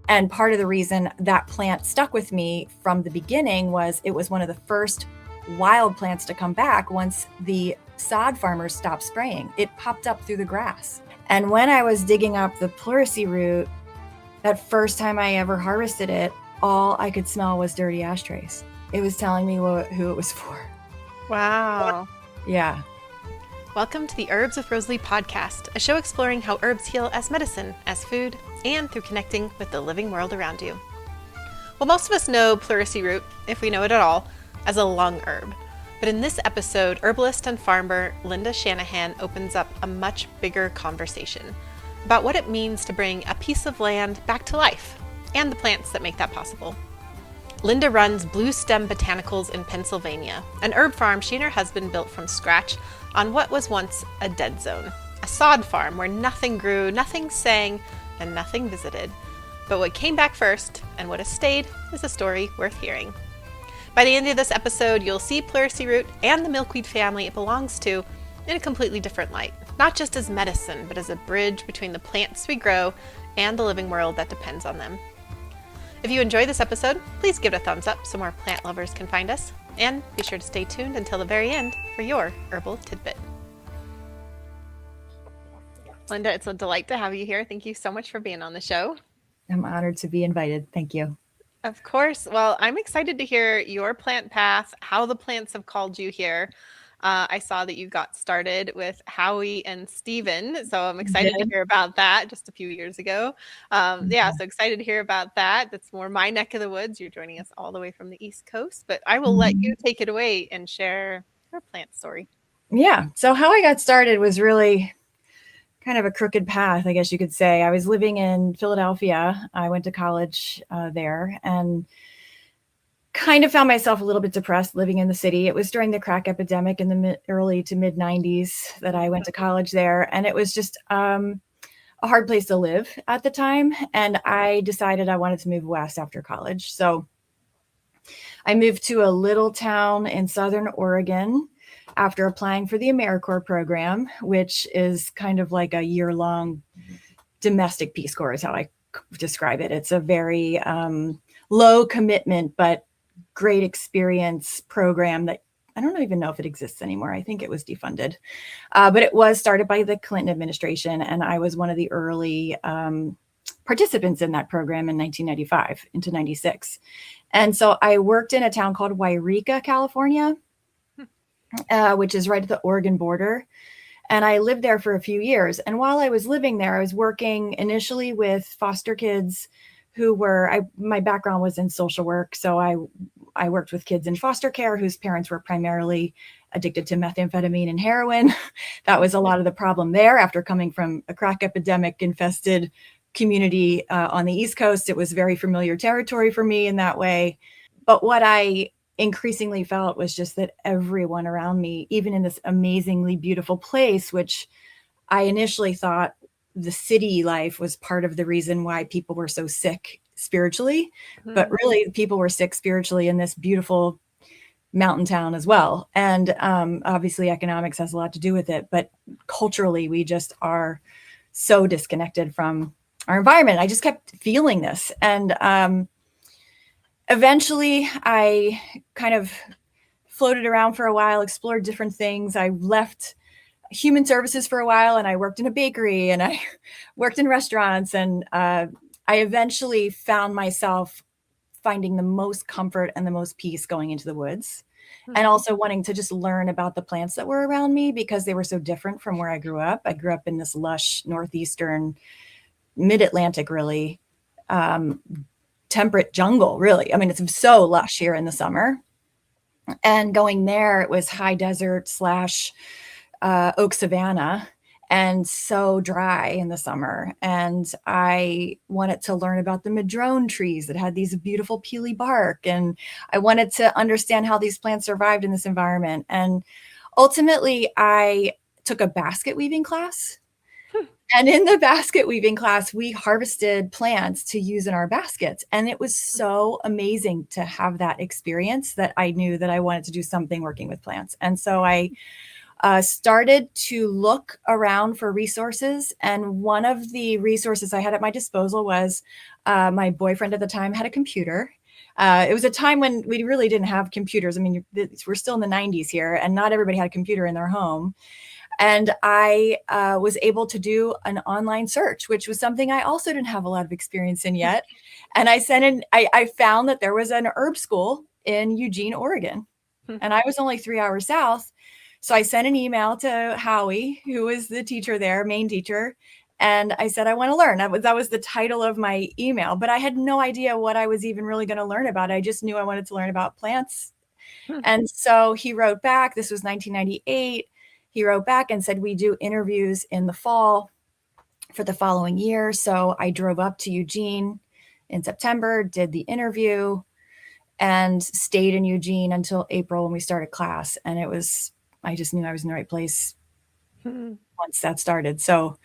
And part of the reason that plant stuck with me from the beginning was it was one of the first wild plants to come back once the sod farmers stopped spraying. It popped up through the grass. And when I was digging up the Pleurisy root, that first time I ever harvested it, all I could smell was dirty ashtrays. It was telling me who it was for. Wow. Yeah. Welcome to the Herbs with Rosalee podcast, a show exploring how herbs heal as medicine, as food, and through connecting with the living world around you. Well, most of us know Pleurisy root, if we know it at all, as a lung herb. But in this episode, herbalist and farmer Linda Shanahan opens up a much bigger conversation about what it means to bring a piece of land back to life and the plants that make that possible. Linda runs Blue Stem Botanicals in Pennsylvania, an herb farm she and her husband built from scratch on what was once a dead zone, a sod farm where nothing grew, nothing sang, and nothing visited. But what came back first and what has stayed is a story worth hearing. By the end of this episode, you'll see Pleurisy root and the milkweed family it belongs to in a completely different light, not just as medicine, but as a bridge between the plants we grow and the living world that depends on them. If you enjoyed this episode, please give it a thumbs up so more plant lovers can find us, and be sure to stay tuned until the very end for your herbal tidbit. Linda, it's a delight to have you here. Thank you so much for being on the show. I'm honored to be invited. Thank you. Of course. Well, I'm excited to hear your plant path, how the plants have called you here. I saw that you got started with Howie and Steven, so I'm excited to hear about that just a few years ago. So excited to hear about that. That's more my neck of the woods. You're joining us all the way from the East Coast, but I will let you take it away and share your plant story. Yeah. So how I got started was really kind of a crooked path, I guess you could say. I was living in Philadelphia. I went to college there and kind of found myself a little bit depressed living in the city. It was during the crack epidemic in the early to mid 90s that I went to college there. And it was just a hard place to live at the time. And I decided I wanted to move west after college. So I moved to a little town in Southern Oregon after applying for the AmeriCorps program, which is kind of like a year-long domestic Peace Corps is how I describe it. It's a very low commitment, but great experience program that I don't even know if it exists anymore. I think it was defunded, but it was started by the Clinton administration. And I was one of the early participants in that program in 1995 into 96. And so I worked in a town called Wairika, California, which is right at the Oregon border. And I lived there for a few years. And while I was living there, I was working initially with foster kids who were, my background was in social work. So I worked with kids in foster care whose parents were primarily addicted to methamphetamine and heroin. That was a lot of the problem there. After coming from a crack epidemic infested community on the East Coast, it was very familiar territory for me in that way. But what I increasingly felt was just that everyone around me, even in this amazingly beautiful place, which I initially thought the city life was part of the reason why people were so sick spiritually, but really people were sick spiritually in this beautiful mountain town as well. And obviously economics has a lot to do with it, but culturally we just are so disconnected from our environment. I just kept feeling this. And eventually I kind of floated around for a while, explored different things. I left human services for a while and I worked in a bakery and I worked in restaurants. And I eventually found myself finding the most comfort and the most peace going into the woods and also wanting to just learn about the plants that were around me because they were so different from where I grew up. I grew up in this lush, northeastern, mid-Atlantic, really, temperate jungle, really. I mean, it's so lush here in the summer. And going there, it was high desert / oak savanna and so dry in the summer. And I wanted to learn about the madrone trees that had these beautiful peely bark. And I wanted to understand how these plants survived in this environment. And ultimately, I took a basket weaving class. And in the basket weaving class, we harvested plants to use in our baskets. And it was so amazing to have that experience that I knew that I wanted to do something working with plants. And so I started to look around for resources. And one of the resources I had at my disposal was my boyfriend at the time had a computer. It was a time when we really didn't have computers. I mean, we're still in the 90s here, and not everybody had a computer in their home. And I was able to do an online search, which was something I also didn't have a lot of experience in yet. And I found that there was an herb school in Eugene, Oregon. And I was only 3 hours south. So I sent an email to Howie, who was the teacher there, main teacher. And I said, I want to learn. That was the title of my email, but I had no idea what I was even really going to learn about. I just knew I wanted to learn about plants. And so he wrote back. This was 1998. He wrote back and said, we do interviews in the fall for the following year. So I drove up to Eugene in September, did the interview, and stayed in Eugene until April when we started class. And I just knew I was in the right place once that started. So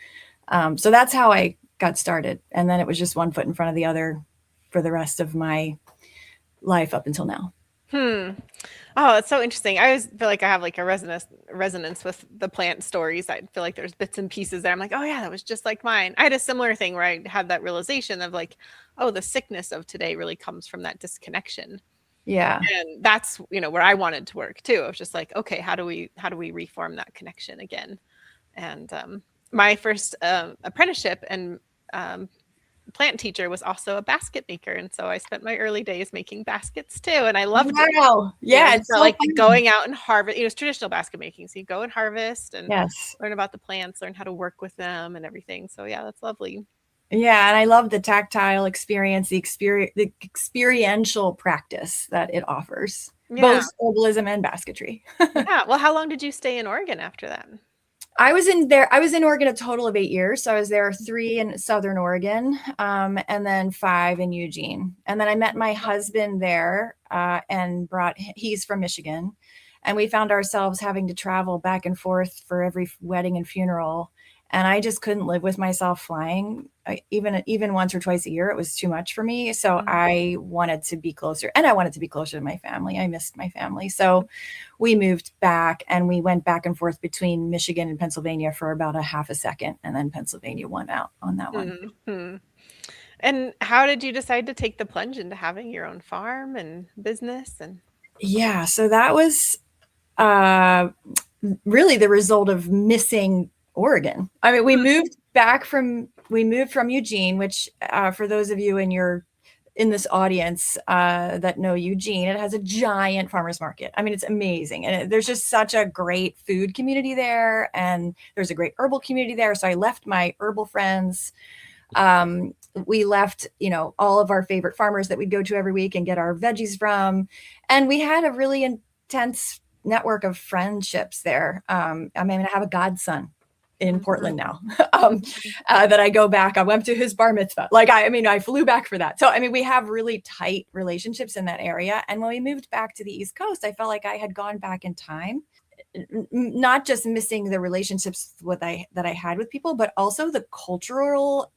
that's how I got started. And then it was just one foot in front of the other for the rest of my life up until now. Oh, it's so interesting. I always feel like I have like a resonance with the plant stories. I feel like there's bits and pieces there. I'm like, oh yeah, that was just like mine. I had a similar thing where I had that realization of like, oh, the sickness of today really comes from that disconnection. Yeah. And that's, where I wanted to work too. I was just like, okay, how do we reform that connection again? And my first apprenticeship and plant teacher was also a basket maker, and so I spent my early days making baskets too, and I loved it. Wow. Yeah, it's so like going out and harvest. It's traditional basket making, so you go and harvest and learn about the plants, learn how to work with them and everything. So yeah, that's lovely. Yeah, and I love the tactile experience, the experiential practice that it offers, both herbalism and basketry. Yeah. Well, how long did you stay in Oregon after that? I was in Oregon a total of 8 years. So I was there 3 in Southern Oregon, and then 5 in Eugene. And then I met my husband there, and he's from Michigan, and we found ourselves having to travel back and forth for every wedding and funeral. And I just couldn't live with myself flying, even once or twice a year. It was too much for me. So I wanted to be closer, and I wanted to be closer to my family. I missed my family. So we moved back, and we went back and forth between Michigan and Pennsylvania for about a half a second. And then Pennsylvania won out on that one. Mm-hmm. And how did you decide to take the plunge into having your own farm and business? Yeah, so that was really the result of missing Oregon. I mean, we moved from Eugene, which for those of you in this audience that know Eugene, it has a giant farmers market. I mean, it's amazing. And there's just such a great food community there. And there's a great herbal community there. So I left my herbal friends. We left, all of our favorite farmers that we'd go to every week and get our veggies from. And we had a really intense network of friendships there. I have a godson in Portland now that I go back. I went to his bar mitzvah. I flew back for that. So, we have really tight relationships in that area. And when we moved back to the East Coast, I felt like I had gone back in time, not just missing the relationships that I had with people, but also the cultural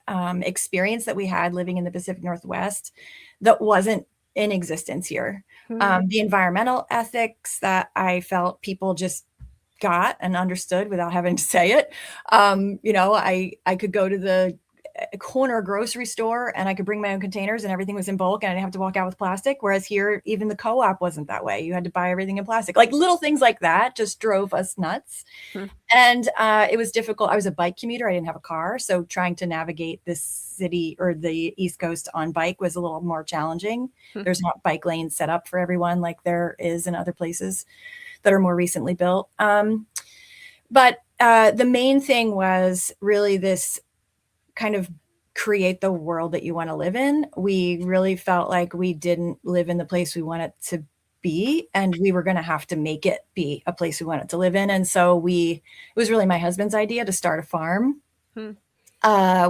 experience that we had living in the Pacific Northwest that wasn't in existence here. The environmental ethics that I felt people just got and understood without having to say it. I could go to the corner grocery store and I could bring my own containers and everything was in bulk and I didn't have to walk out with plastic. Whereas here, even the co-op wasn't that way. You had to buy everything in plastic. Like little things like that just drove us nuts. And it was difficult. I was a bike commuter. I didn't have a car. So trying to navigate this city or the East Coast on bike was a little more challenging. There's not bike lanes set up for everyone like there is in other places that are more recently built. But the main thing was really this kind of create the world that you want to live in. We really felt like we didn't live in the place we wanted to be, and we were going to have to make it be a place we wanted to live in. And so it was really my husband's idea to start a farm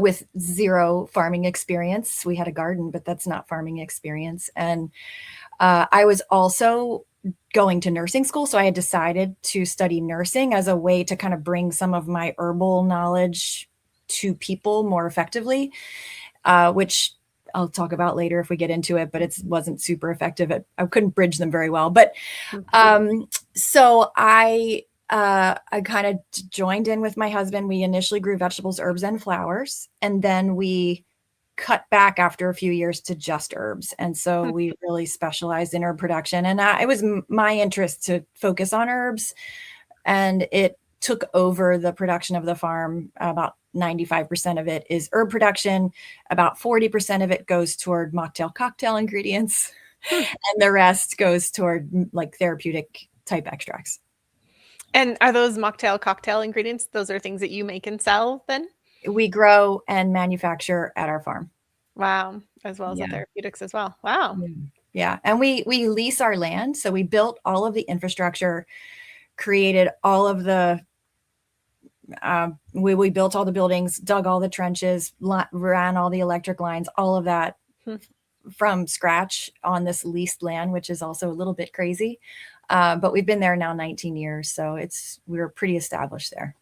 with zero farming experience. We had a garden, but that's not farming experience. And I was also going to nursing school. So I had decided to study nursing as a way to kind of bring some of my herbal knowledge to people more effectively, which I'll talk about later if we get into it, but it wasn't super effective. I couldn't bridge them very well. But so I I kind of joined in with my husband. We initially grew vegetables, herbs, and flowers, and then we cut back after a few years to just herbs. And so we really specialized in herb production. And it was my interest to focus on herbs, and it took over the production of the farm. About 95% of it is herb production. About 40% of it goes toward mocktail cocktail ingredients, and the rest goes toward like therapeutic type extracts. And are those mocktail cocktail ingredients? Those are things that you make and sell then? We grow and manufacture at our farm. Wow. As well as the Yeah. therapeutics as well. Wow. Yeah. And we lease our land. So we built all of the infrastructure, created all of the, we built all the buildings, dug all the trenches, ran all the electric lines, all of that from scratch on this leased land, which is also a little bit crazy. But we've been there now 19 years. So we're pretty established there.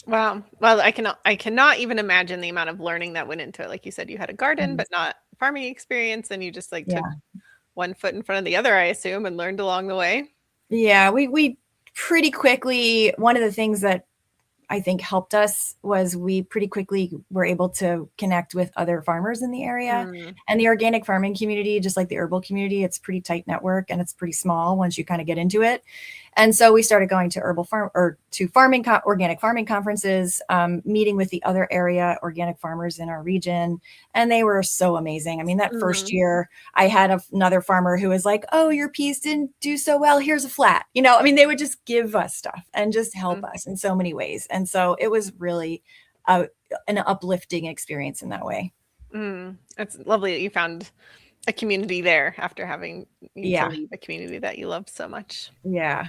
Wow. Well, I cannot even imagine the amount of learning that went into it. Like you said, you had a garden, but not farming experience. And you just took one foot in front of the other, I assume, and learned along the way. Yeah, we pretty quickly, one of the things that I think helped us was we pretty quickly were able to connect with other farmers in the area. And the organic farming community, just like the herbal community, it's a pretty tight network and it's pretty small once you kind of get into it. And so we started going to organic farming conferences, meeting with the other area organic farmers in our region. And they were so amazing. I mean, that first year I had another farmer who was like, "Oh, your peas didn't do so well. Here's a flat." I mean, they would just give us stuff and just help us in so many ways. And so it was really an uplifting experience in that way. It's lovely that you found a community there after having to leave a community that you loved so much. Yeah.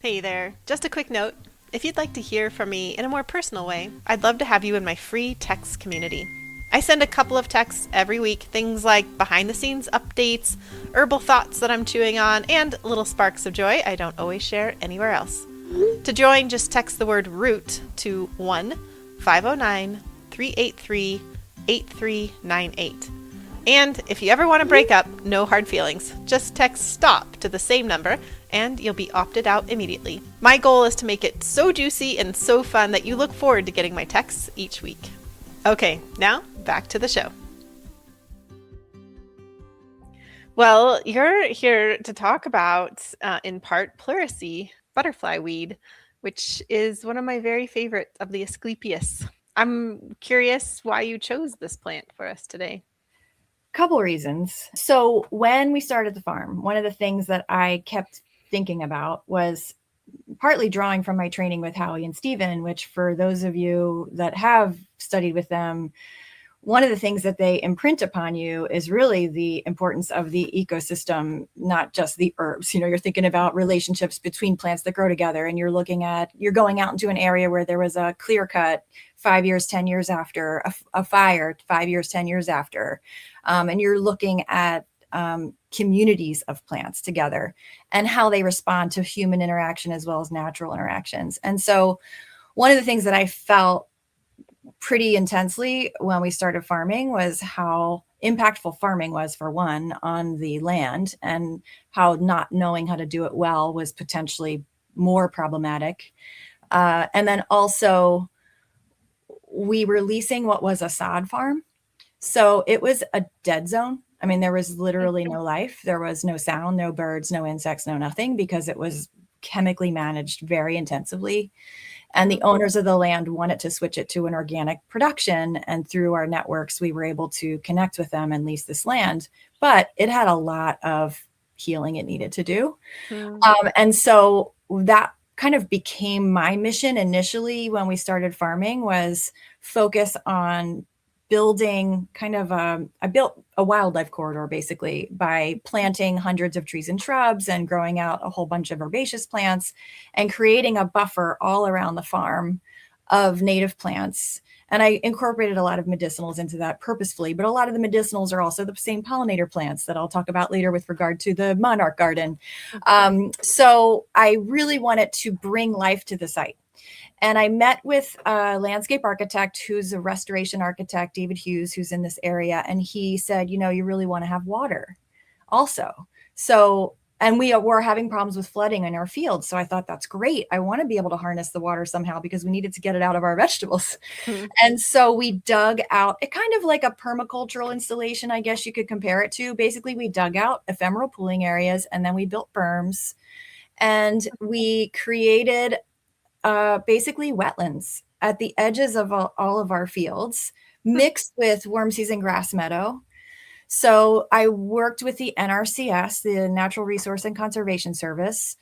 Hey there. Just a quick note. If you'd like to hear from me in a more personal way, I'd love to have you in my free text community. I send a couple of texts every week, things like behind the scenes updates, herbal thoughts that I'm chewing on, and little sparks of joy I don't always share anywhere else. To join, just text the word ROOT to 1-509-383-8398. And if you ever want to break up, no hard feelings. Just text STOP to the same number and you'll be opted out immediately. My goal is to make it so juicy and so fun that you look forward to getting my texts each week. Okay, now back to the show. Well, you're here to talk about, in part, Pleurisy, butterfly weed, which is one of my very favorite of the Asclepias. I'm curious why you chose this plant for us today. Couple reasons. So when we started the farm, one of the things that I kept thinking about was partly drawing from my training with Howie and Stephen, which for those of you that have studied with them, one of the things that they imprint upon you is really the importance of the ecosystem, not just the herbs. You're thinking about relationships between plants that grow together, and you're going out into an area where there was a clear cut 5 years, 10 years after, a fire 5 years, 10 years after. And you're looking at communities of plants together and how they respond to human interaction as well as natural interactions. And so one of the things that I felt pretty intensely when we started farming was how impactful farming was, for one, on the land, and how not knowing how to do it well was potentially more problematic. And then also we were leasing what was a sod farm. So it was a dead zone. I mean, there was literally no life. There was no sound, no birds, no insects, no nothing, because it was chemically managed very intensively. And the owners of the land wanted to switch it to an organic production. And through our networks, we were able to connect with them and lease this land. But it had a lot of healing it needed to do. And so that kind of became my mission initially when we started farming, was focus on building I built a wildlife corridor basically by planting hundreds of trees and shrubs and growing out a whole bunch of herbaceous plants and creating a buffer all around the farm of native plants. And I incorporated a lot of medicinals into that purposefully, but a lot of the medicinals are also the same pollinator plants that I'll talk about later with regard to the Monarch garden. So I really wanted to bring life to the site. And I met with a landscape architect who's a restoration architect, David Hughes, who's in this area. And he said, you really want to have water also. So And we were having problems with flooding in our fields. So I thought, that's great. I want to be able to harness the water somehow because we needed to get it out of our vegetables. And so we dug out it, kind of like a permacultural installation, I guess you could compare it to. Basically, we dug out ephemeral pooling areas, and then we built berms, and we created basically wetlands at the edges of all of our fields, mixed with warm season grass meadow. So I worked with the NRCS, the Natural Resource and Conservation Service.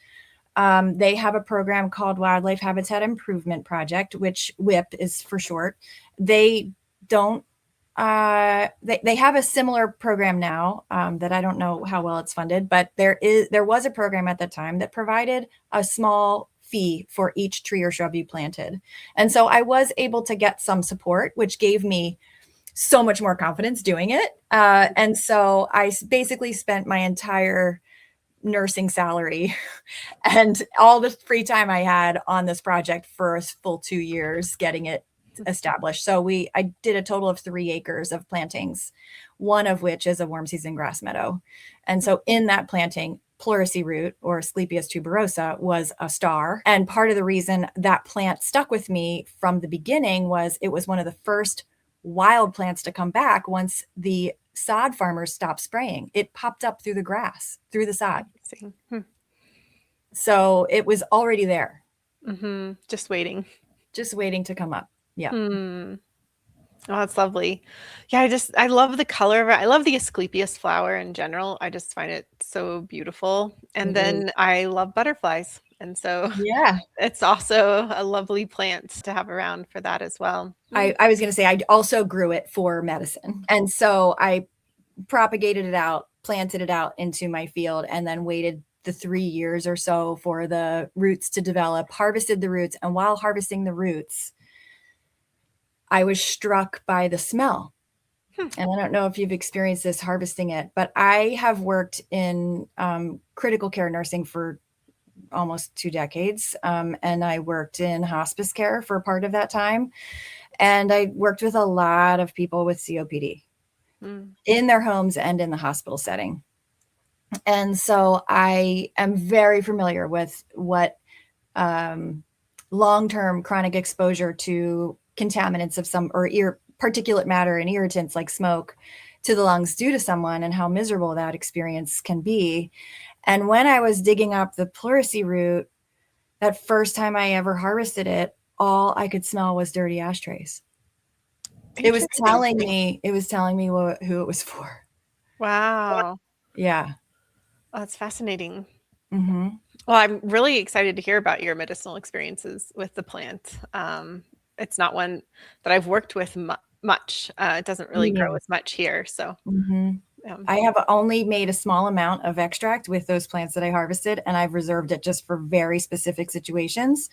They have a program called Wildlife Habitat Improvement Project, which WIP is for short. They don't, they have a similar program now that I don't know how well it's funded, but there was a program at the time that provided a small fee for each tree or shrub you planted. And so I was able to get some support, which gave me so much more confidence doing it. And so I basically spent my entire nursing salary and all the free time I had on this project for a full 2 years getting it established. So I did a total of 3 acres of plantings, one of which is a warm season grass meadow. And so in that planting, Pleurisy root, or Asclepias tuberosa, was a star. And part of the reason that plant stuck with me from the beginning was it was one of the first wild plants to come back once the sod farmers stopped spraying. It popped up through the grass, through the sod. So it was already there. Just waiting to come up. Yeah. Oh, that's lovely. Yeah, I love the color of it. I love the Asclepias flower in general. I just find it so beautiful. And then I love butterflies. And so yeah, it's also a lovely plant to have around for that as well. I was going to say, I also grew it for medicine. And so I propagated it out, planted it out into my field, and then waited the 3 years or so for the roots to develop, harvested the roots. And while harvesting the roots, I was struck by the smell. And I don't know if you've experienced this harvesting it, but I have worked in critical care nursing for almost 2 decades. And I worked in hospice care for part of that time. And I worked with a lot of people with COPD in their homes and in the hospital setting. And so I am very familiar with what long-term chronic exposure to contaminants of particulate matter and irritants like smoke to the lungs do to someone, and how miserable that experience can be. And when I was digging up the pleurisy root, that first time I ever harvested it, all I could smell was dirty ashtrays. It was telling me who it was for. Wow. Yeah. Oh, that's fascinating. Well, I'm really excited to hear about your medicinal experiences with the plant. It's not one that I've worked with much. It doesn't really grow as much here. So I have only made a small amount of extract with those plants that I harvested, and I've reserved it just for very specific situations.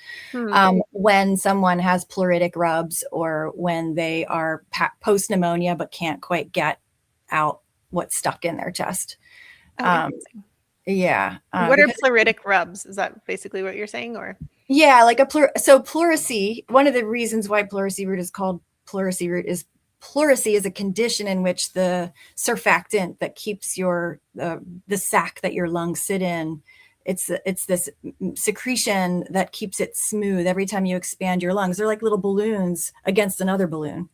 When someone has pleuritic rubs, or when they are post pneumonia but can't quite get out what's stuck in their chest. Yeah. What are pleuritic rubs? Is that basically what you're saying, or? Yeah, like so pleurisy, one of the reasons why pleurisy root is called pleurisy root is pleurisy is a condition in which the surfactant that keeps the sac that your lungs sit in, it's this secretion that keeps it smooth every time you expand your lungs. They're like little balloons against another balloon.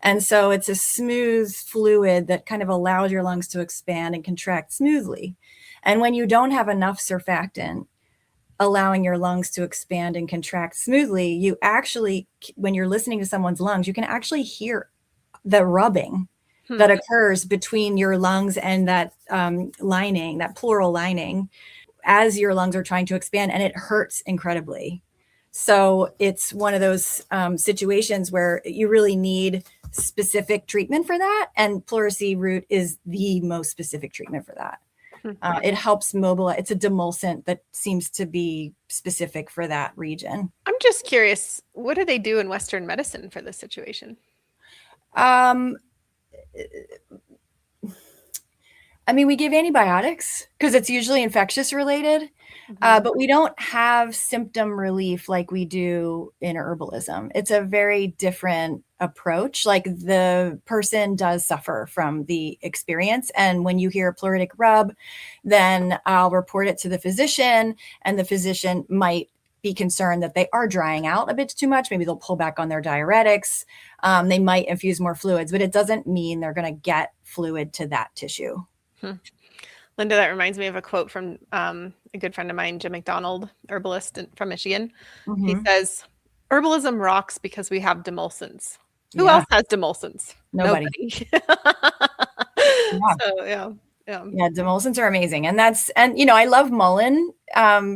And so it's a smooth fluid that kind of allows your lungs to expand and contract smoothly. And when you don't have enough surfactant allowing your lungs to expand and contract smoothly, you actually, when you're listening to someone's lungs, you can actually hear the rubbing that occurs between your lungs and that lining, that pleural lining, as your lungs are trying to expand, and it hurts incredibly. So it's one of those situations where you really need specific treatment for that, and pleurisy root is the most specific treatment for that. It helps mobilize. It's a demulcent that seems to be specific for that region. I'm just curious, what do they do in Western medicine for this situation? I mean, we give antibiotics because it's usually infectious related, but we don't have symptom relief like we do in herbalism. It's a very different approach. Like the person does suffer from the experience. And when you hear a pleuritic rub, then I'll report it to the physician, and the physician might be concerned that they are drying out a bit too much. Maybe they'll pull back on their diuretics. They might infuse more fluids, but it doesn't mean they're going to get fluid to that tissue. Linda, that reminds me of a quote from a good friend of mine, Jim McDonald, herbalist from Michigan. Mm-hmm. He says, "Herbalism rocks because we have demulcents." Who else has demulcents? Nobody. So, yeah, demulcents are amazing. And I love mullein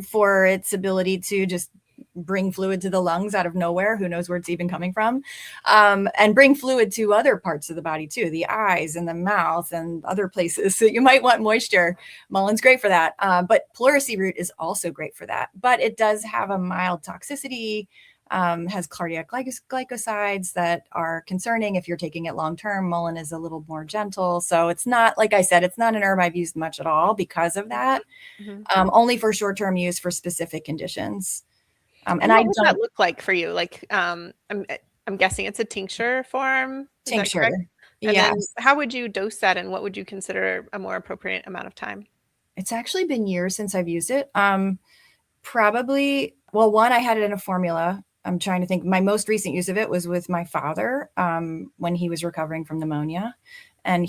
for its ability to just bring fluid to the lungs out of nowhere. Who knows where it's even coming from? And bring fluid to other parts of the body too, the eyes and the mouth and other places. So you might want moisture. Mullein's great for that. But pleurisy root is also great for that. But it does have a mild toxicity, has cardiac glycosides that are concerning if you're taking it long term. Mullein is a little more gentle. So it's not, like I said, it's not an herb I've used much at all because of that. Mm-hmm. Only for short-term use for specific conditions. And what does that look like for you? Like, I'm guessing it's a tincture form. Tincture. Yeah. How would you dose that, and what would you consider a more appropriate amount of time? It's actually been years since I've used it. Probably, well, one, I had it in a formula. I'm trying to think. My most recent use of it was with my father when he was recovering from pneumonia, and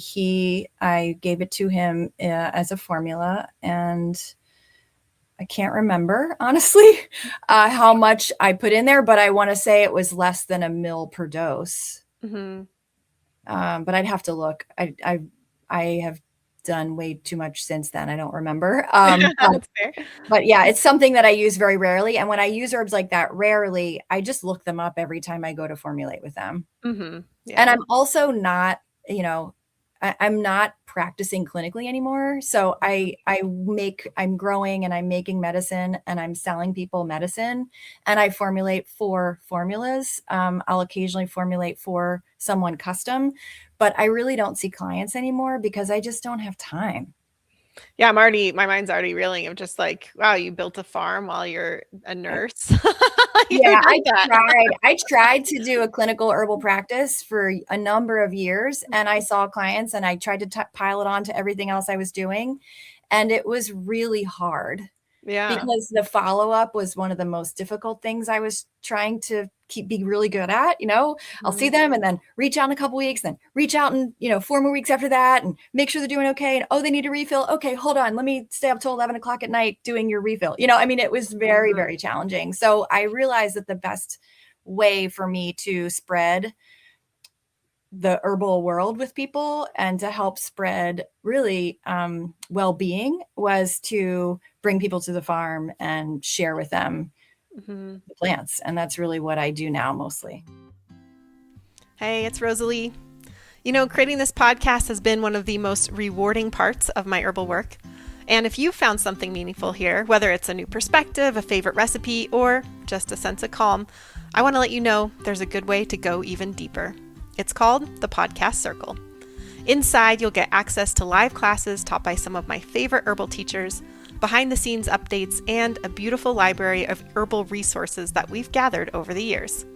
I gave it to him as a formula, and I can't remember, honestly, how much I put in there, but I want to say it was less than 1 ml per dose. Mm-hmm. But I'd have to look. I have done way too much since then. I don't remember. But yeah, it's something that I use very rarely. And when I use herbs like that rarely, I just look them up every time I go to formulate with them. Mm-hmm. Yeah. And I'm also not, I'm not practicing clinically anymore. So I'm growing and I'm making medicine and I'm selling people medicine, and I formulate 4 formulas. I'll occasionally formulate for someone custom, but I really don't see clients anymore because I just don't have time. Yeah, my mind's already reeling of just like, wow, you built a farm while you're a nurse. Yeah, I tried to do a clinical herbal practice for a number of years, and I saw clients and I tried to pile it on to everything else I was doing. And it was really hard. Yeah. Because the follow-up was one of the most difficult things I was trying to be really good at. I'll see them and then reach out in a couple weeks, then reach out in, 4 more weeks after that and make sure they're doing okay. And, they need a refill. Okay, hold on. Let me stay up till 11 o'clock at night doing your refill. It was very, very challenging. So I realized that the best way for me to spread the herbal world with people and to help spread really well-being was to bring people to the farm and share with them the plants. And that's really what I do now mostly. Hey, it's Rosalee. Creating this podcast has been one of the most rewarding parts of my herbal work. And if you found something meaningful here, whether it's a new perspective, a favorite recipe, or just a sense of calm, I want to let you know there's a good way to go even deeper. It's called the Podcast Circle. Inside, you'll get access to live classes taught by some of my favorite herbal teachers, behind-the-scenes updates, and a beautiful library of herbal resources that we've gathered over the years.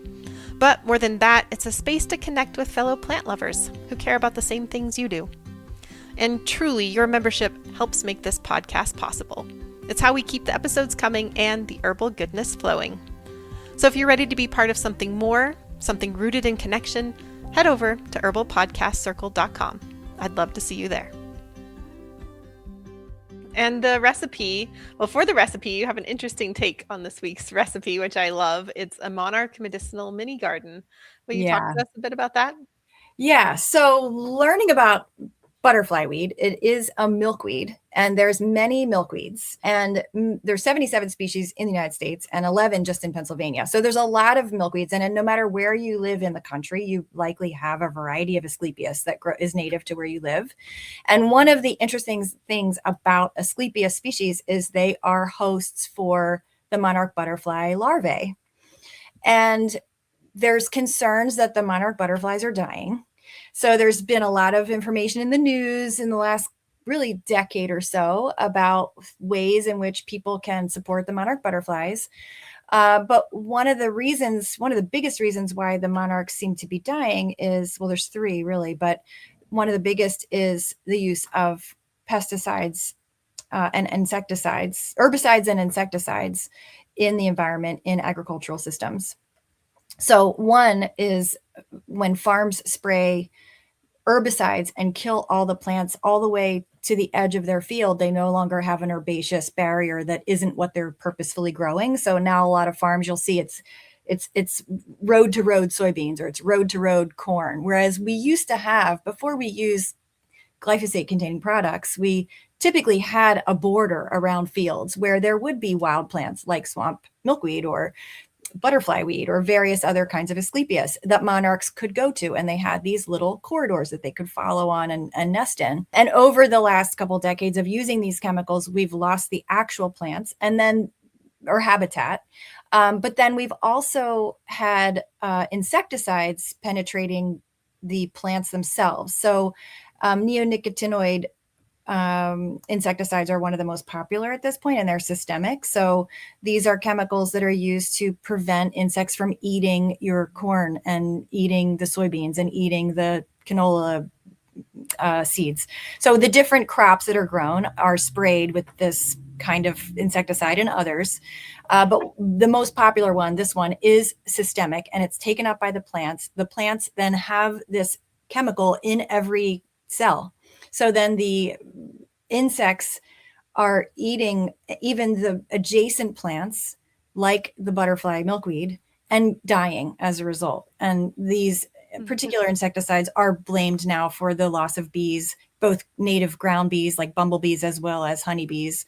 But more than that, it's a space to connect with fellow plant lovers who care about the same things you do. And truly, your membership helps make this podcast possible. It's how we keep the episodes coming and the herbal goodness flowing. So if you're ready to be part of something more, something rooted in connection, head over to herbalpodcastcircle.com. I'd love to see you there. And the recipe, for the recipe, you have an interesting take on this week's recipe, which I love. It's a Monarch medicinal mini garden. Will you talk to us a bit about that? Yeah. So learning about butterfly weed, it is a milkweed, and there's many milkweeds, and there's 77 species in the United States and 11 just in Pennsylvania. So there's a lot of milkweeds, and no matter where you live in the country, you likely have a variety of Asclepias that is native to where you live. And one of the interesting things about Asclepias species is they are hosts for the monarch butterfly larvae. And there's concerns that the monarch butterflies are dying. So there's been a lot of information in the news in the last really decade or so about ways in which people can support the monarch butterflies. But one of the biggest reasons why the monarchs seem to be dying is, well, there's three really, but one of the biggest is the use of pesticides and insecticides, herbicides and insecticides in the environment, in agricultural systems. So one is when farms spray herbicides and kill all the plants all the way to the edge of their field, they no longer have an herbaceous barrier that isn't what they're purposefully growing. So now a lot of farms, you'll see it's road to road soybeans, or it's road to road corn. Whereas we used to have, before we used glyphosate containing products, we typically had a border around fields where there would be wild plants like swamp milkweed or butterfly weed or various other kinds of Asclepias that monarchs could go to. And they had these little corridors that they could follow on and nest in. And over the last couple of decades of using these chemicals, we've lost the actual plants and then, or habitat. But then we've also had insecticides penetrating the plants themselves. So neonicotinoid insecticides are one of the most popular at this point, and they're systemic. So these are chemicals that are used to prevent insects from eating your corn and eating the soybeans and eating the canola seeds. So the different crops that are grown are sprayed with this kind of insecticide and others. But the most popular one, this one, is systemic, and it's taken up by the plants. The plants then have this chemical in every cell. So then the insects are eating even the adjacent plants, like the butterfly milkweed, and dying as a result. And these particular insecticides are blamed now for the loss of bees, both native ground bees like bumblebees as well as honeybees,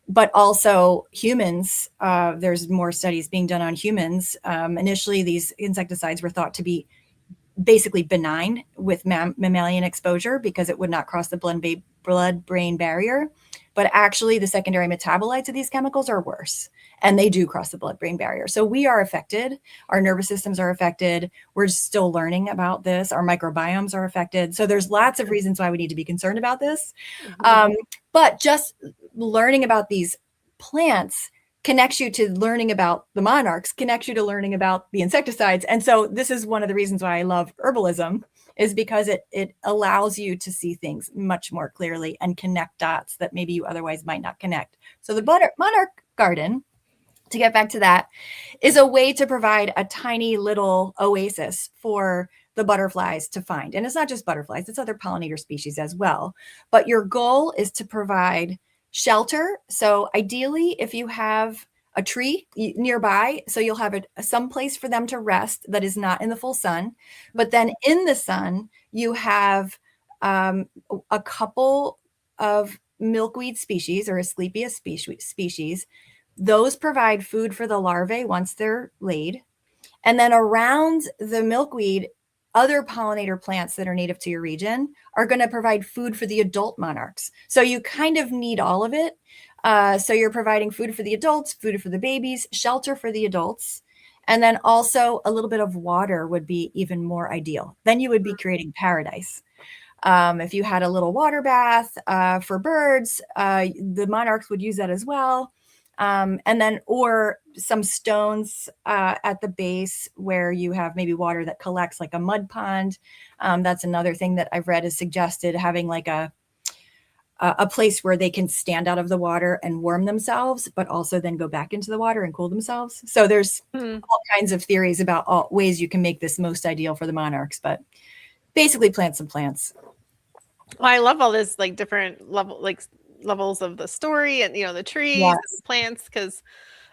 but also humans. There's more studies being done on humans. Initially, these insecticides were thought to be basically benign with mammalian exposure because it would not cross the blood-brain barrier. But actually, the secondary metabolites of these chemicals are worse, and they do cross the blood-brain barrier. So we are affected. Our nervous systems are affected. We're still learning about this. Our microbiomes are affected. So there's lots of reasons why we need to be concerned about this. But just learning about these plants connects you to learning about the monarchs, connects you to learning about the insecticides. And so this is one of the reasons why I love herbalism, is because it allows you to see things much more clearly and connect dots that maybe you otherwise might not connect. So the monarch garden, to get back to that, is a way to provide a tiny little oasis for the butterflies to find. And it's not just butterflies, it's other pollinator species as well. But your goal is to provide shelter. So ideally, if you have a tree nearby, so you'll have some place for them to rest that is not in the full sun. But then in the sun, you have a couple of milkweed species or Asclepias species. Those provide food for the larvae once they're laid. And then around the milkweed, other pollinator plants that are native to your region are going to provide food for the adult monarchs. So you kind of need all of it. So you're providing food for the adults, food for the babies, shelter for the adults, and then also a little bit of water would be even more ideal. Then you would be creating paradise. If you had a little water bath for birds, the monarchs would use that as well. And then, or some stones at the base where you have maybe water that collects, like a mud pond. That's another thing that I've read is suggested, having like a place where they can stand out of the water and warm themselves, but also then go back into the water and cool themselves. So there's all kinds of theories about all ways you can make this most ideal for the monarchs, but basically plants and plants. Well, I love all this like different levels of the story and, the trees and the plants, because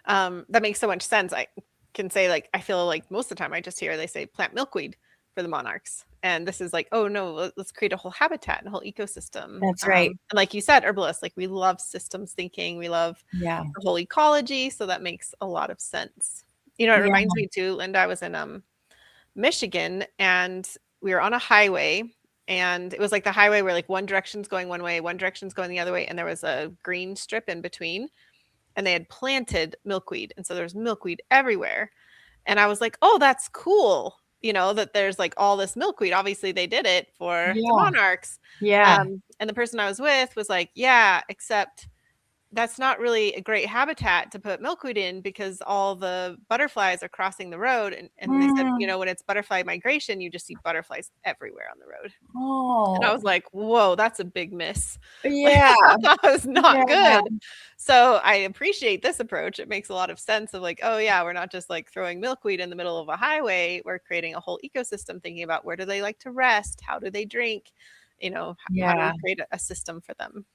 that makes so much sense. I can say, like, I feel like most of the time I just hear they say plant milkweed for the monarchs. And this is like, oh no, let's create a whole habitat and a whole ecosystem. That's right. And like you said, herbalists, like we love systems thinking. We love the whole ecology. So that makes a lot of sense. It reminds me too, Linda, I was in Michigan and we were on a highway. And it was like the highway where like one direction's going one way, one direction's going the other way. And there was a green strip in between. And they had planted milkweed. And so there's milkweed everywhere. And I was like, oh, that's cool. That there's like all this milkweed. Obviously, they did it for the monarchs. Yeah. And the person I was with was like, yeah, except that's not really a great habitat to put milkweed in because all the butterflies are crossing the road. And they said, Mm. when it's butterfly migration, you just see butterflies everywhere on the road. And I Oh, was like, whoa, that's a big miss. Like, yeah. that was not Yeah. good. So I appreciate this approach. It makes a lot of sense of like, oh yeah, we're not just like throwing milkweed in the middle of a highway. We're creating a whole ecosystem, thinking about where do they like to rest? How do they drink? How do we Yeah. create a system for them?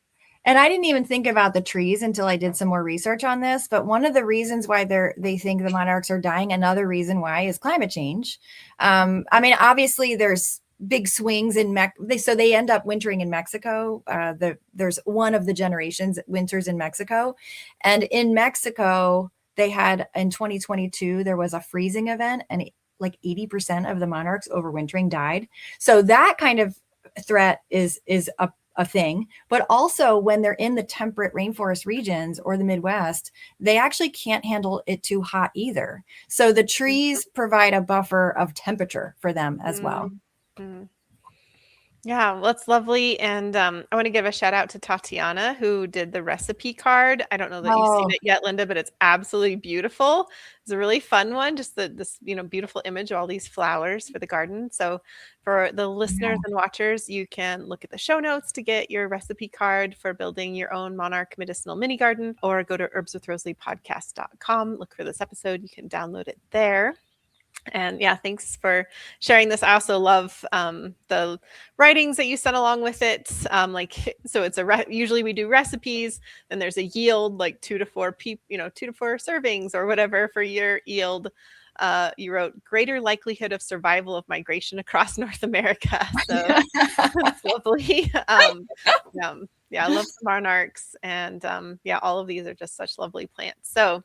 And I didn't even think about the trees until I did some more research on this. But one of the reasons why they think the monarchs are dying, another reason why is climate change. I mean, obviously, there's big swings in so they end up wintering in Mexico. There's one of the generations that winters in Mexico, and in Mexico they had in 2022 there was a freezing event, and like 80% of the monarchs overwintering died. So that kind of threat is a thing. But also when they're in the temperate rainforest regions or the Midwest, they actually can't handle it too hot either. So the trees provide a buffer of temperature for them as well. Mm-hmm. Yeah, well, that's lovely. And I want to give a shout out to Tatiana who did the recipe card. I don't know that you've seen Oh, it yet, Linda, but it's absolutely beautiful. It's a really fun one, just this beautiful image of all these flowers for the garden. So for the listeners yeah. and watchers, you can look at the show notes to get your recipe card for building your own Monarch medicinal mini garden, or go to herbswithrosaliePodcast.com. Look for this episode. You can download it there. And yeah, thanks for sharing this. I also love the writings that you sent along with it. So it's usually we do recipes, and there's a yield, like 2 to 4 servings or whatever for your yield. You wrote greater likelihood of survival of migration across North America. So that's lovely. Yeah, I love the monarchs, and yeah, all of these are just such lovely plants. So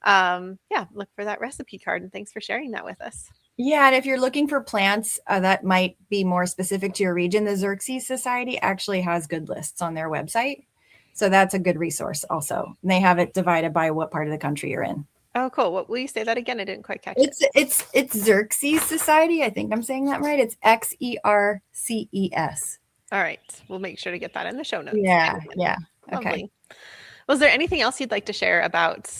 yeah, look for that recipe card, and thanks for sharing that with us. Yeah, and if you're looking for plants that might be more specific to your region, the Xerxes Society actually has good lists on their website. So that's a good resource also. And they have it divided by what part of the country you're in. Oh, cool. What will you say that again? I didn't quite catch it. It's Xerxes Society. I think I'm saying that right. It's Xerces. All right. We'll make sure to get that in the show notes. Yeah, yeah. Okay. Lovely. Was there anything else you'd like to share about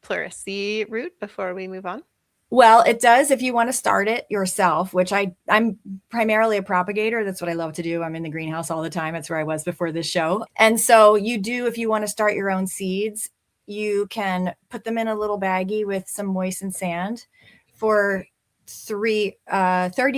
Pleurisy root before we move on? Well, it does if you want to start it yourself, which I'm primarily a propagator. That's what I love to do. I'm in the greenhouse all the time. That's where I was before this show. And so you do, if you want to start your own seeds, you can put them in a little baggie with some moistened sand for 30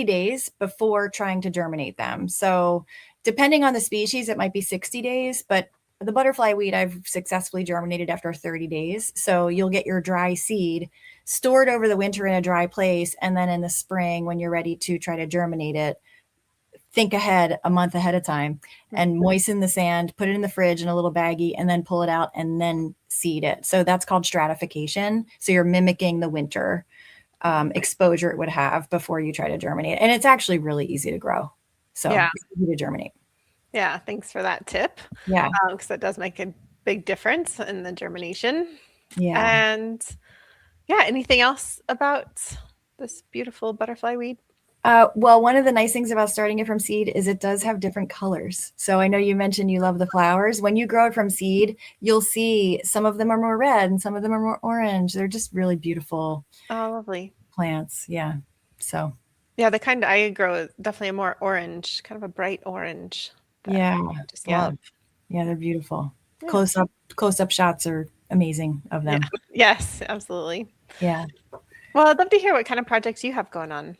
days before trying to germinate them. So depending on the species, it might be 60 days, but the butterfly weed I've successfully germinated after 30 days. So you'll get your dry seed stored over the winter in a dry place. And then in the spring, when you're ready to try to germinate it, think ahead a month ahead of time and moisten the sand, put it in the fridge in a little baggie, and then pull it out and then seed it. So that's called stratification. So you're mimicking the winter exposure it would have before you try to germinate. And it's actually really easy to grow. So yeah, it's easy to germinate. Yeah, thanks for that tip. Yeah. Because that does make a big difference in the germination. Yeah. And yeah, anything else about this beautiful butterfly weed? Well, one of the nice things about starting it from seed is it does have different colors. So I know you mentioned you love the flowers. When you grow it from seed, you'll see some of them are more red and some of them are more orange. They're just really beautiful Oh, lovely. plants. Yeah. So Yeah, the kind I grow is definitely a more orange, kind of a bright orange. yeah. I just Yeah. love. Yeah, they're beautiful. Yeah. Close up shots are amazing of them. Yeah. Yes, absolutely. Yeah. Well, I'd love to hear what kind of projects you have going on.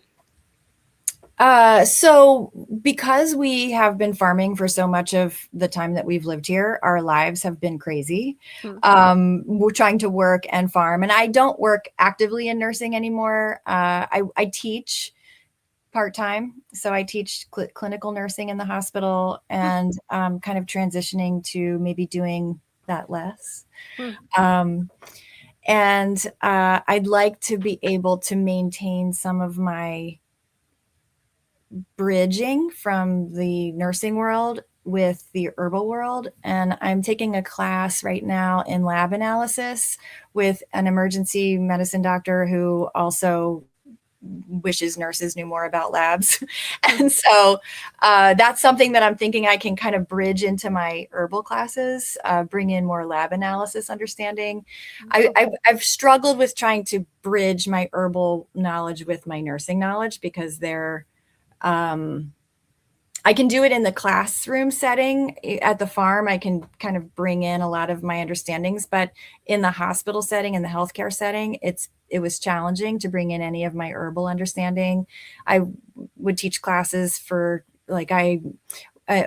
So because we have been farming for so much of the time that we've lived here, our lives have been crazy. We're trying to work and farm, and I don't work actively in nursing anymore. I teach part-time. So I teach clinical nursing in the hospital, and kind of transitioning to maybe doing that less. And I'd like to be able to maintain some of my bridging from the nursing world with the herbal world. And I'm taking a class right now in lab analysis with an emergency medicine doctor who also wishes nurses knew more about labs. And so that's something that I'm thinking I can kind of bridge into my herbal classes, bring in more lab analysis understanding. I've struggled with trying to bridge my herbal knowledge with my nursing knowledge because they're I can do it in the classroom setting at the farm. I can kind of bring in a lot of my understandings, but in the hospital setting, in the healthcare setting, it was challenging to bring in any of my herbal understanding. I would teach classes for I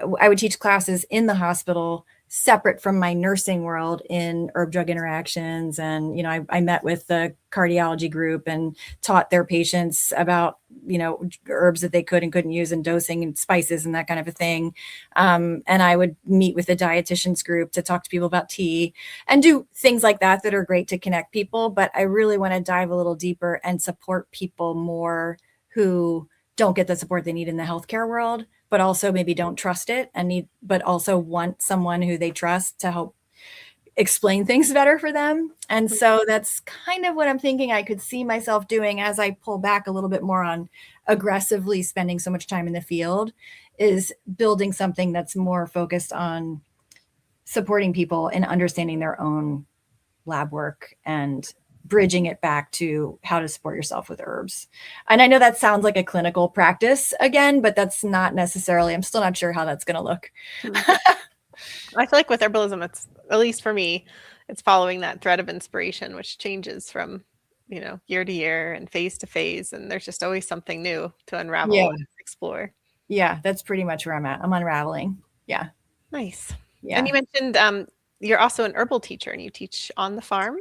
would teach classes in the hospital separate from my nursing world in herb drug interactions. And, I met with the cardiology group and taught their patients about, herbs that they could and couldn't use and dosing and spices and that kind of a thing. And I would meet with the dietitians group to talk to people about tea and do things like that are great to connect people. But I really want to dive a little deeper and support people more who don't get the support they need in the healthcare world, but also maybe don't trust it but also want someone who they trust to help explain things better for them. And so that's kind of what I'm thinking I could see myself doing as I pull back a little bit more on aggressively spending so much time in the field, is building something that's more focused on supporting people in understanding their own lab work and bridging it back to how to support yourself with herbs. And I know that sounds like a clinical practice again, but that's not necessarily, I'm still not sure how that's going to look. I feel like with herbalism, it's, at least for me, it's following that thread of inspiration, which changes from, year to year and phase to phase. And there's just always something new to unravel and explore. Yeah, that's pretty much where I'm at. I'm unraveling. Yeah. Nice. Yeah. And you mentioned you're also an herbal teacher and you teach on the farm.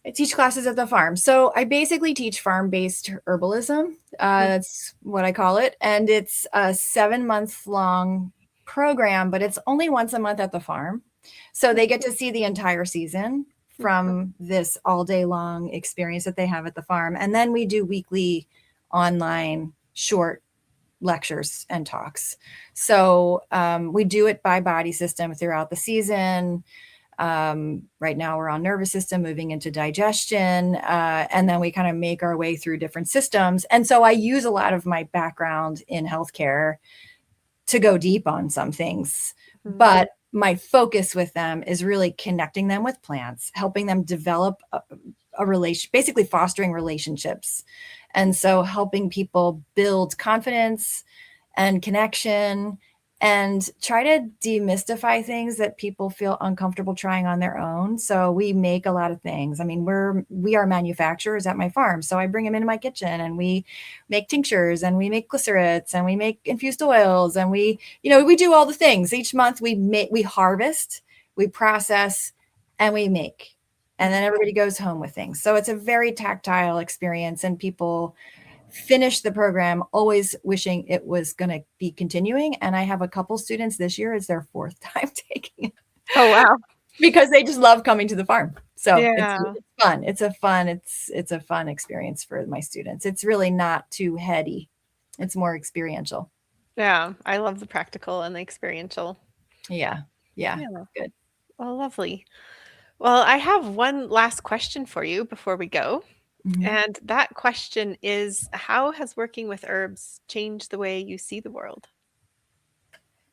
I teach classes at the farm. So I basically teach farm-based herbalism. That's what I call it. And it's a 7-month-long program, but it's only once a month at the farm. So they get to see the entire season from this all-day long experience that they have at the farm. And then we do weekly online short lectures and talks. So we do it by body system throughout the season. Right now we're on nervous system, moving into digestion. And then we kind of make our way through different systems. And so I use a lot of my background in healthcare to go deep on some things, but my focus with them is really connecting them with plants, helping them develop a relation, basically fostering relationships. And so helping people build confidence and connection and try to demystify things that people feel uncomfortable trying on their own. So we make a lot of things. I mean, we are manufacturers at my farm. So I bring them into my kitchen and we make tinctures and we make glycerates and we make infused oils and we do all the things. Each month we harvest, we process, and we make. And then everybody goes home with things. So it's a very tactile experience, and people finish the program always wishing it was going to be continuing. And I have a couple students this year, it's their 4th time taking it. Oh, wow. Because they just love coming to the farm. So yeah. it's fun. It's a fun experience for my students. It's really not too heady. It's more experiential. Yeah. I love the practical and the experiential. Yeah. Good. Well, lovely. Well, I have one last question for you before we go. And that question is, how has working with herbs changed the way you see the world?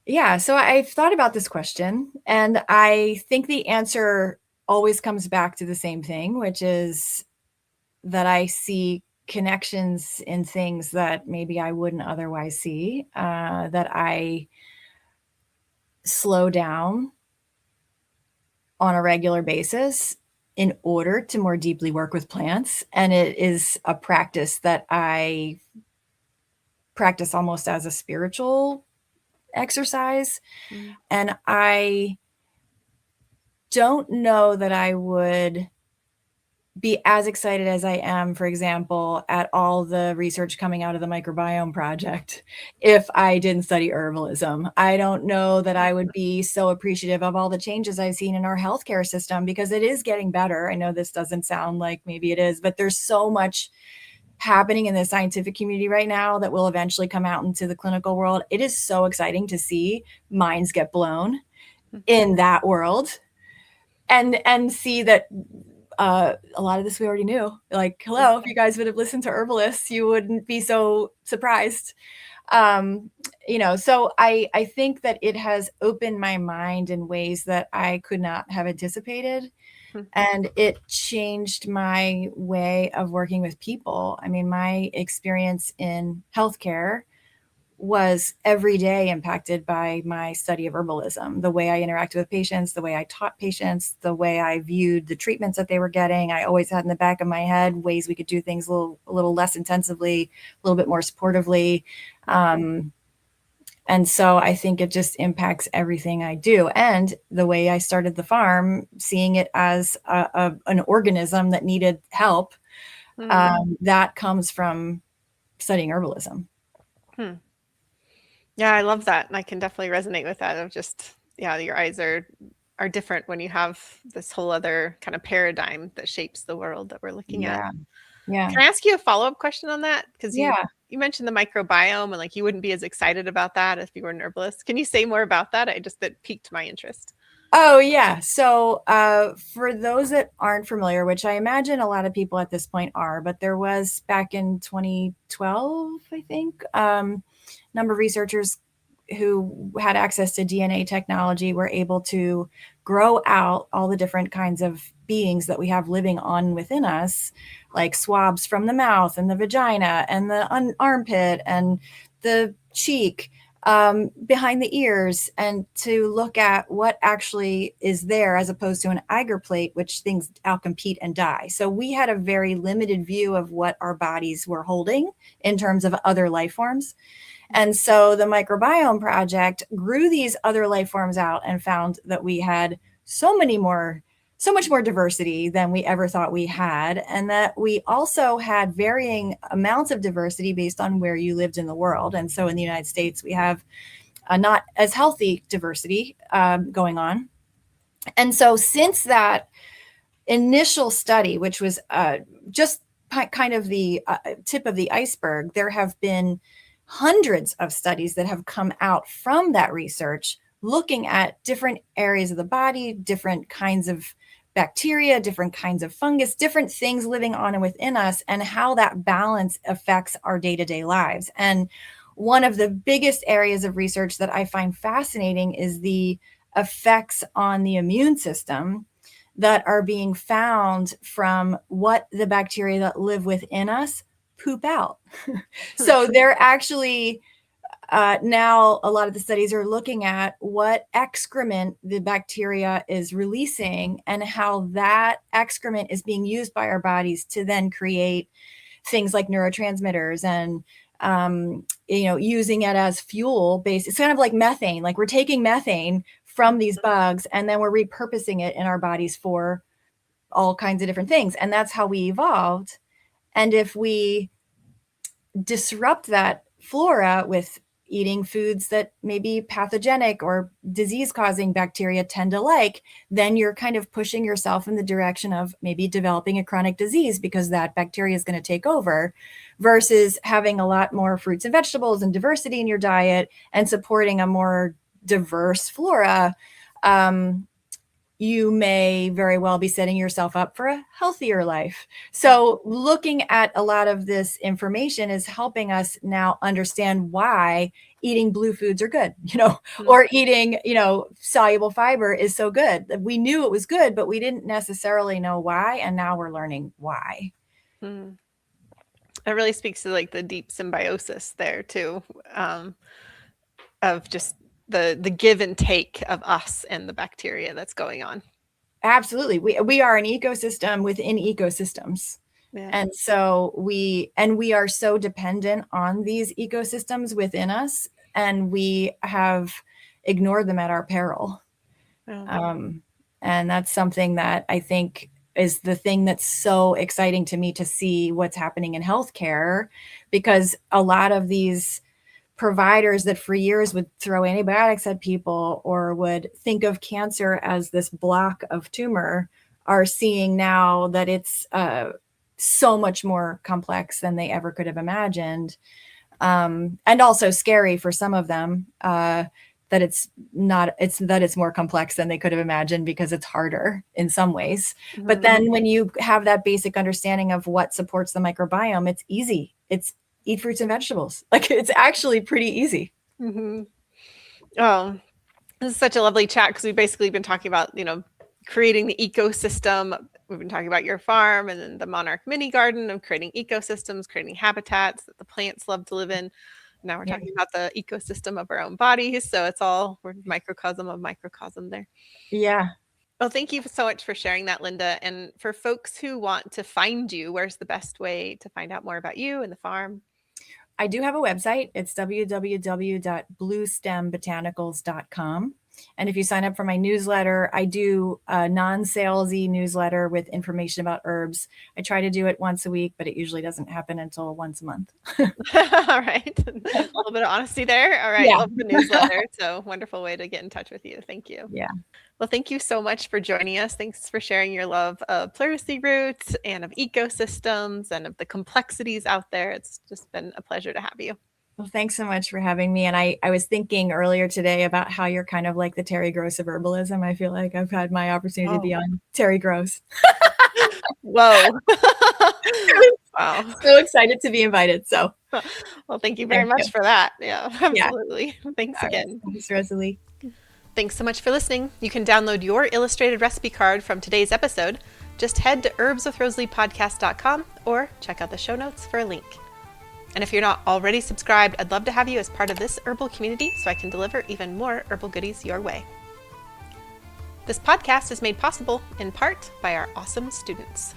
Yeah, so I've thought about this question, and I think the answer always comes back to the same thing, which is that I see connections in things that maybe I wouldn't otherwise see, that I slow down on a regular basis in order to more deeply work with plants. And it is a practice that I practice almost as a spiritual exercise. And I don't know that I would be as excited as I am, for example, at all the research coming out of the microbiome project if I didn't study herbalism. I don't know that I would be so appreciative of all the changes I've seen in our healthcare system, because it is getting better. I know this doesn't sound like maybe it is, but there's so much happening in the scientific community right now that will eventually come out into the clinical world. It is so exciting to see minds get blown in that world and see that a lot of this we already knew. Like, hello, if you guys would have listened to herbalists, you wouldn't be so surprised. So I think that it has opened my mind in ways that I could not have anticipated. And it changed my way of working with people. I mean, my experience in healthcare was every day impacted by my study of herbalism, the way I interacted with patients, the way I taught patients, the way I viewed the treatments that they were getting. I always had in the back of my head ways we could do things a little less intensively, a little bit more supportively. And so I think it just impacts everything I do. And the way I started the farm, seeing it as an organism that needed help, that comes from studying herbalism. Yeah, I love that. And I can definitely resonate with that of just, your eyes are different when you have this whole other kind of paradigm that shapes the world that we're looking at. Yeah. Can I ask you a follow-up question on that? Because Yeah. you mentioned the microbiome and like you wouldn't be as excited about that if you were an herbalist. Can you say more about that? That piqued my interest. Oh, yeah. So for those that aren't familiar, which I imagine a lot of people at this point are, but there was back in 2012, I think, number of researchers who had access to DNA technology were able to grow out all the different kinds of beings that we have living on within us, like swabs from the mouth and the vagina and the armpit and the cheek, behind the ears, and to look at what actually is there as opposed to an agar plate, which things outcompete and die. So we had a very limited view of what our bodies were holding in terms of other life forms. And so the microbiome project grew these other life forms out and found that we had so much more diversity than we ever thought we had. And that we also had varying amounts of diversity based on where you lived in the world. And so in the United States, we have a not as healthy diversity going on. And so since that initial study, which was just kind of the tip of the iceberg, there have been hundreds of studies that have come out from that research looking at different areas of the body, different kinds of bacteria, different kinds of fungus, different things living on and within us, and how that balance affects our day-to-day lives. And one of the biggest areas of research that I find fascinating is the effects on the immune system that are being found from what the bacteria that live within us poop out. So they're actually now a lot of the studies are looking at what excrement the bacteria is releasing and how that excrement is being used by our bodies to then create things like neurotransmitters and using it as fuel based. It's kind of like methane. Like we're taking methane from these bugs and then we're repurposing it in our bodies for all kinds of different things. And that's how we evolved. And if we disrupt that flora with eating foods that may be pathogenic or disease-causing bacteria tend to like, then you're kind of pushing yourself in the direction of maybe developing a chronic disease because that bacteria is going to take over, versus having a lot more fruits and vegetables and diversity in your diet and supporting a more diverse flora. You may very well be setting yourself up for a healthier life. So looking at a lot of this information is helping us now understand why eating blue foods are good, or eating, soluble fiber is so good. We knew it was good, but we didn't necessarily know why. And now we're learning why. It really speaks to like the deep symbiosis there too, of just the give and take of us and the bacteria that's going on. Absolutely. We are an ecosystem within ecosystems. Yeah. And so we are so dependent on these ecosystems within us, and we have ignored them at our peril. And that's something that I think is the thing that's so exciting to me, to see what's happening in healthcare, because a lot of these providers that for years would throw antibiotics at people or would think of cancer as this block of tumor are seeing now that it's so much more complex than they ever could have imagined. And also scary for some of them that it's not, that it's more complex than they could have imagined because it's harder in some ways. Mm-hmm. But then when you have that basic understanding of what supports the microbiome, it's easy. It's eat fruits and vegetables. Like, it's actually pretty easy. Mm-hmm. Oh, this is such a lovely chat because we've basically been talking about, creating the ecosystem. We've been talking about your farm and then the Monarch mini garden of creating ecosystems, creating habitats that the plants love to live in. Now we're talking about the ecosystem of our own bodies. So we're microcosm of microcosm there. Yeah. Well, thank you so much for sharing that, Linda. And for folks who want to find you, where's the best way to find out more about you and the farm? I do have a website. It's www.bluestembotanicals.com. And if you sign up for my newsletter, I do a non-salesy newsletter with information about herbs. I try to do it once a week, but it usually doesn't happen until once a month. All right. A little bit of honesty there. All right. Yeah. Love the newsletter. So wonderful way to get in touch with you. Thank you. Yeah. Well, thank you so much for joining us. Thanks for sharing your love of pleurisy roots and of ecosystems and of the complexities out there. It's just been a pleasure to have you. Well, thanks so much for having me. And I was thinking earlier today about how you're kind of like the Terry Gross of herbalism. I feel like I've had my opportunity to be on Terry Gross. Whoa. Wow. So excited to be invited. So, well, thank you very much for that. Yeah, absolutely. Yeah. Thanks again. Thanks, Rosalee. Thanks so much for listening. You can download your illustrated recipe card from today's episode. Just head to herbswithrosaleepodcast.com or check out the show notes for a link. And if you're not already subscribed, I'd love to have you as part of this herbal community so I can deliver even more herbal goodies your way. This podcast is made possible in part by our awesome students.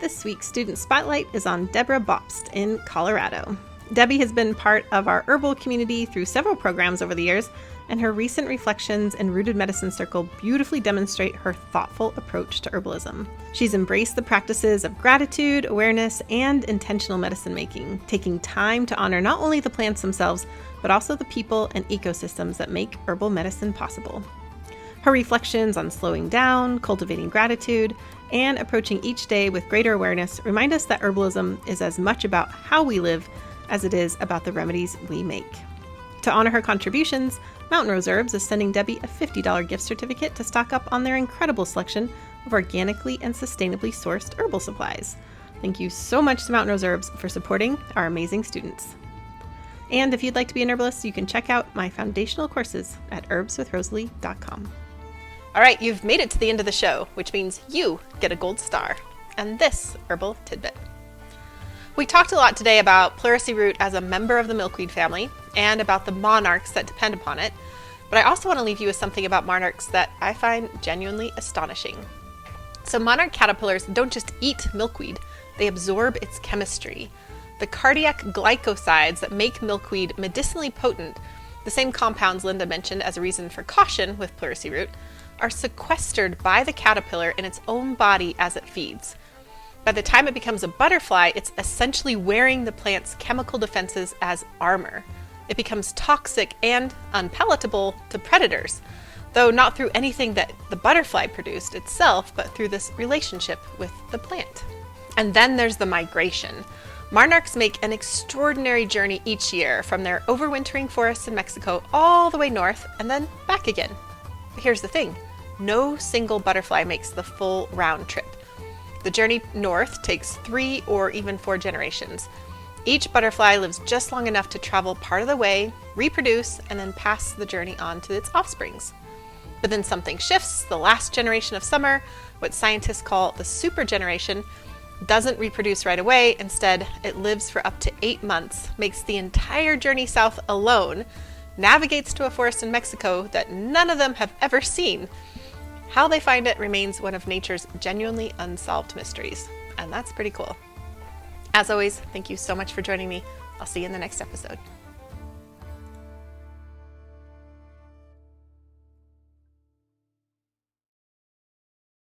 This week's Student Spotlight is on Deborah Bopst in Colorado. Debbie has been part of our herbal community through several programs over the years, and her recent reflections in Rooted Medicine Circle beautifully demonstrate her thoughtful approach to herbalism. She's embraced the practices of gratitude, awareness, and intentional medicine making, taking time to honor not only the plants themselves, but also the people and ecosystems that make herbal medicine possible. Her reflections on slowing down, cultivating gratitude, and approaching each day with greater awareness remind us that herbalism is as much about how we live as it is about the remedies we make. To honor her contributions, Mountain Rose Herbs is sending Debbie a $50 gift certificate to stock up on their incredible selection of organically and sustainably sourced herbal supplies. Thank you so much to Mountain Rose Herbs for supporting our amazing students. And if you'd like to be an herbalist, you can check out my foundational courses at herbswithrosalee.com. All right, you've made it to the end of the show, which means you get a gold star and this herbal tidbit. We talked a lot today about pleurisy root as a member of the milkweed family and about the monarchs that depend upon it, but I also want to leave you with something about monarchs that I find genuinely astonishing. So monarch caterpillars don't just eat milkweed, they absorb its chemistry. The cardiac glycosides that make milkweed medicinally potent, the same compounds Linda mentioned as a reason for caution with pleurisy root, are sequestered by the caterpillar in its own body as it feeds. By the time it becomes a butterfly, it's essentially wearing the plant's chemical defenses as armor. It becomes toxic and unpalatable to predators, though not through anything that the butterfly produced itself, but through this relationship with the plant. And then there's the migration. Monarchs make an extraordinary journey each year from their overwintering forests in Mexico all the way north and then back again. But here's the thing, no single butterfly makes the full round trip. The journey north takes 3 or even 4 generations. Each butterfly lives just long enough to travel part of the way, reproduce, and then pass the journey on to its offsprings. But then something shifts. The last generation of summer, what scientists call the super generation, doesn't reproduce right away. Instead, it lives for up to 8 months, makes the entire journey south alone, navigates to a forest in Mexico that none of them have ever seen. How they find it remains one of nature's genuinely unsolved mysteries, and that's pretty cool. As always, thank you so much for joining me. I'll see you in the next episode.